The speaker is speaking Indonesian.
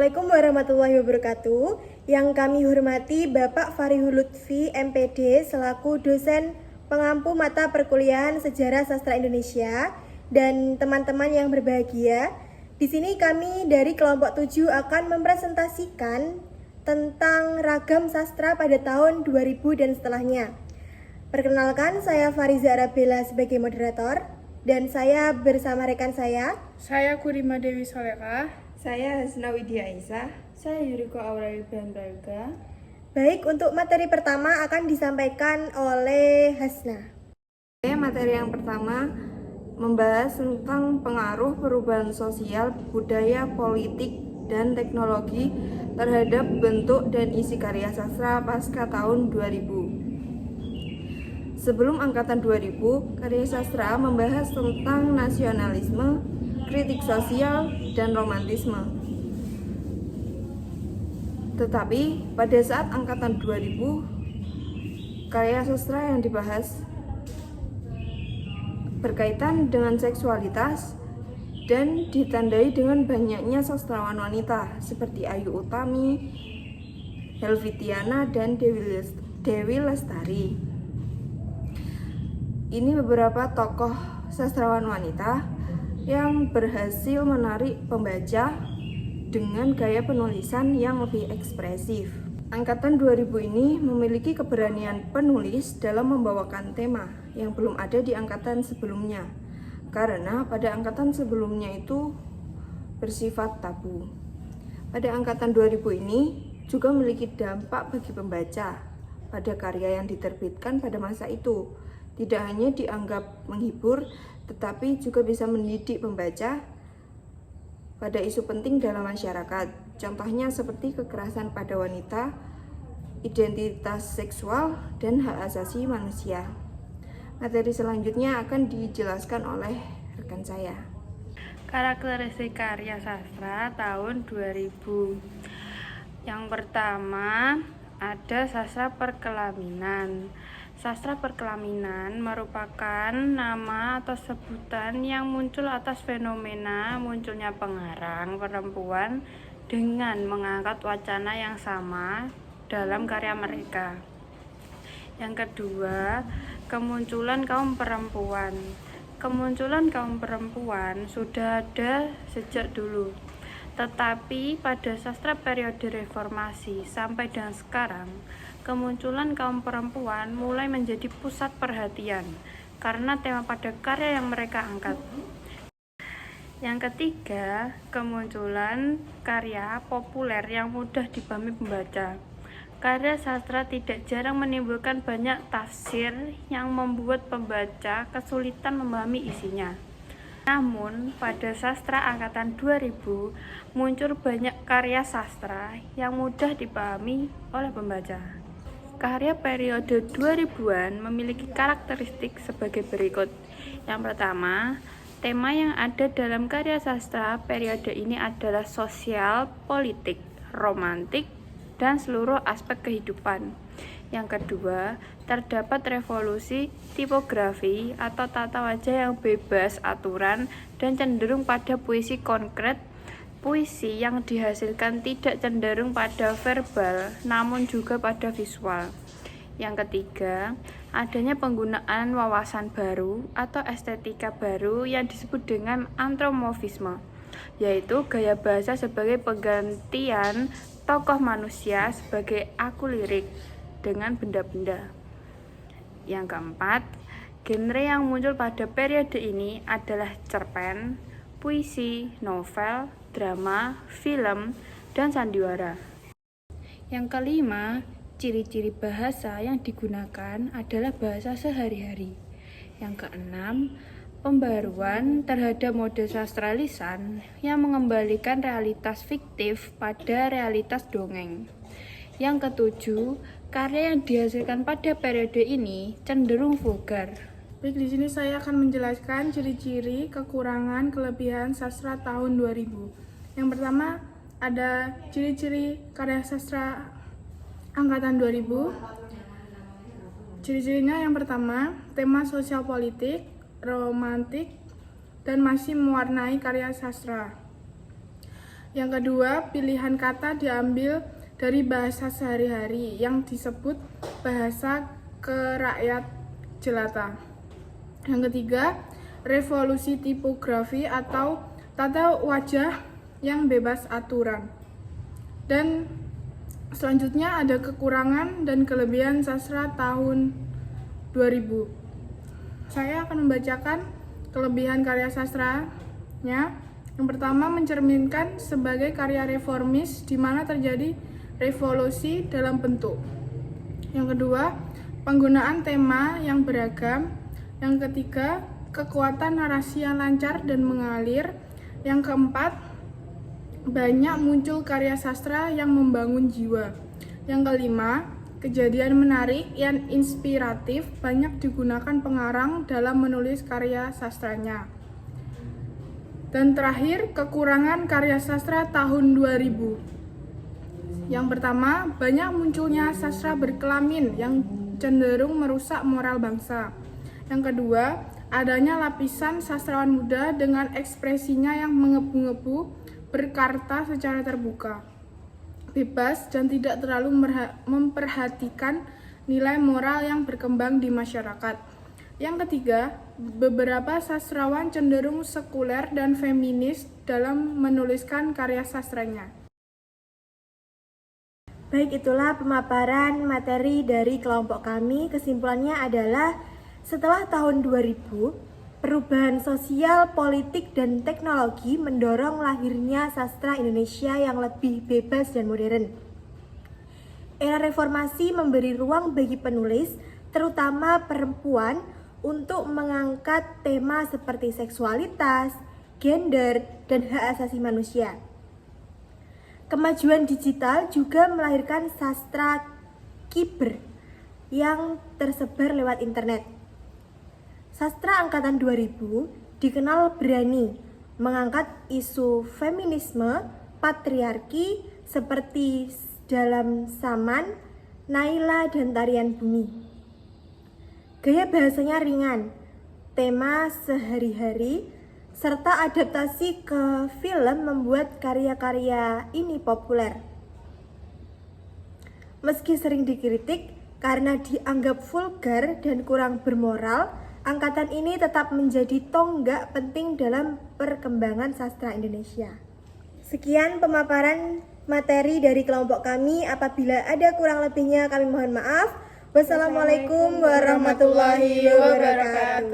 Assalamualaikum warahmatullahi wabarakatuh. Yang kami hormati Bapak Farihul Lutfi, MPD, selaku dosen pengampu mata perkuliahan Sejarah Sastra Indonesia, dan teman-teman yang berbahagia. Di sini kami dari kelompok 7 akan mempresentasikan tentang ragam sastra pada tahun 2000 dan setelahnya. Perkenalkan, saya Fariza Arabella sebagai moderator, dan saya bersama rekan saya. Saya Kurima Dewi Soleka. Saya Hasna Widya Aisyah. Saya Yuriko Aureli Brandaga. Baik, untuk materi pertama akan disampaikan oleh Hasna. Materi yang pertama membahas tentang pengaruh perubahan sosial, budaya, politik, dan teknologi terhadap bentuk dan isi karya sastra pasca tahun 2000. Sebelum angkatan 2000, karya sastra membahas tentang nasionalisme, kritik sosial, dan romantisme. Tetapi pada saat angkatan 2000, karya sastra yang dibahas berkaitan dengan seksualitas dan ditandai dengan banyaknya sastrawan wanita seperti Ayu Utami, Helvitiana, dan Dewi Lestari. Ini beberapa tokoh sastrawan wanita yang berhasil menarik pembaca dengan gaya penulisan yang lebih ekspresif. Angkatan 2000 ini memiliki keberanian penulis dalam membawakan tema yang belum ada di angkatan sebelumnya, karena pada angkatan sebelumnya itu bersifat tabu. Pada angkatan 2000 ini juga memiliki dampak bagi pembaca pada karya yang diterbitkan pada masa itu. Tidak hanya dianggap menghibur, tetapi juga bisa mendidik pembaca pada isu penting dalam masyarakat. Contohnya seperti kekerasan pada wanita, identitas seksual, dan hak asasi manusia. Materi selanjutnya akan dijelaskan oleh rekan saya. Karakteristik karya sastra tahun 2000. Yang pertama ada sastra perkelaminan. Sastra perkelaminan merupakan nama atau sebutan yang muncul atas fenomena munculnya pengarang perempuan dengan mengangkat wacana yang sama dalam karya mereka. Yang kedua, kemunculan kaum perempuan. Kemunculan kaum perempuan sudah ada sejak dulu, tetapi pada sastra periode reformasi sampai dengan sekarang, kemunculan kaum perempuan mulai menjadi pusat perhatian karena tema pada karya yang mereka angkat. Yang ketiga, kemunculan karya populer yang mudah dipahami pembaca. Karya sastra tidak jarang menimbulkan banyak tafsir yang membuat pembaca kesulitan memahami isinya. Namun, pada sastra angkatan 2000 muncul banyak karya sastra yang mudah dipahami oleh pembaca. Karya periode 2000-an memiliki karakteristik sebagai berikut. Yang pertama, tema yang ada dalam karya sastra periode ini adalah sosial, politik, romantik, dan seluruh aspek kehidupan. Yang kedua, terdapat revolusi tipografi atau tata wajah yang bebas aturan dan cenderung pada puisi konkret. Puisi yang dihasilkan tidak cenderung pada verbal, namun juga pada visual. Yang ketiga, adanya penggunaan wawasan baru atau estetika baru yang disebut dengan antropomorfisme, yaitu gaya bahasa sebagai penggantian tokoh manusia sebagai aku lirik dengan benda-benda. Yang keempat, genre yang muncul pada periode ini adalah cerpen, puisi, novel, drama, film, dan sandiwara. Yang kelima, ciri-ciri bahasa yang digunakan adalah bahasa sehari-hari. Yang keenam, pembaruan terhadap mode sastra lisan yang mengembalikan realitas fiktif pada realitas dongeng. Yang ketujuh, karya yang dihasilkan pada periode ini cenderung vulgar. Baik, di sini saya akan menjelaskan ciri-ciri, kekurangan, kelebihan sastra tahun 2000. Yang pertama, ada ciri-ciri karya sastra angkatan 2000. Ciri-cirinya yang pertama, tema sosial politik, romantik, dan masih mewarnai karya sastra. Yang kedua, pilihan kata diambil dari bahasa sehari-hari yang disebut bahasa kerakyat jelata. Yang ketiga, revolusi tipografi atau tata wajah yang bebas aturan. Dan selanjutnya ada kekurangan dan kelebihan sastra tahun 2000. Saya akan membacakan kelebihan karya sastranya. Yang pertama, mencerminkan sebagai karya reformis di mana terjadi revolusi dalam bentuk. Yang kedua, penggunaan tema yang beragam. Yang ketiga, kekuatan narasi yang lancar dan mengalir. Yang keempat, banyak muncul karya sastra yang membangun jiwa. Yang kelima, kejadian menarik yang inspiratif banyak digunakan pengarang dalam menulis karya sastranya. Dan terakhir, kekurangan karya sastra tahun 2000. Yang pertama, banyak munculnya sastra berkelamin yang cenderung merusak moral bangsa. Yang kedua, adanya lapisan sastrawan muda dengan ekspresinya yang mengebu-ngebu, berkarta secara terbuka, bebas, dan tidak terlalu memperhatikan nilai moral yang berkembang di masyarakat. Yang ketiga, beberapa sastrawan cenderung sekuler dan feminis dalam menuliskan karya sastranya. Baik, itulah pemaparan materi dari kelompok kami. Kesimpulannya adalah setelah tahun 2000, perubahan sosial, politik, dan teknologi mendorong lahirnya sastra Indonesia yang lebih bebas dan modern. Era reformasi memberi ruang bagi penulis, terutama perempuan, untuk mengangkat tema seperti seksualitas, gender, dan hak asasi manusia. Kemajuan digital juga melahirkan sastra kiber yang tersebar lewat internet. Sastra angkatan 2000 dikenal berani mengangkat isu feminisme, patriarki seperti dalam Saman, Naila, dan Tarian Bumi. Gaya bahasanya ringan, tema sehari-hari, serta adaptasi ke film membuat karya-karya ini populer. Meski sering dikritik karena dianggap vulgar dan kurang bermoral, angkatan ini tetap menjadi tonggak penting dalam perkembangan sastra Indonesia. Sekian pemaparan materi dari kelompok kami. Apabila ada kurang lebihnya kami mohon maaf. Wassalamualaikum warahmatullahi wabarakatuh.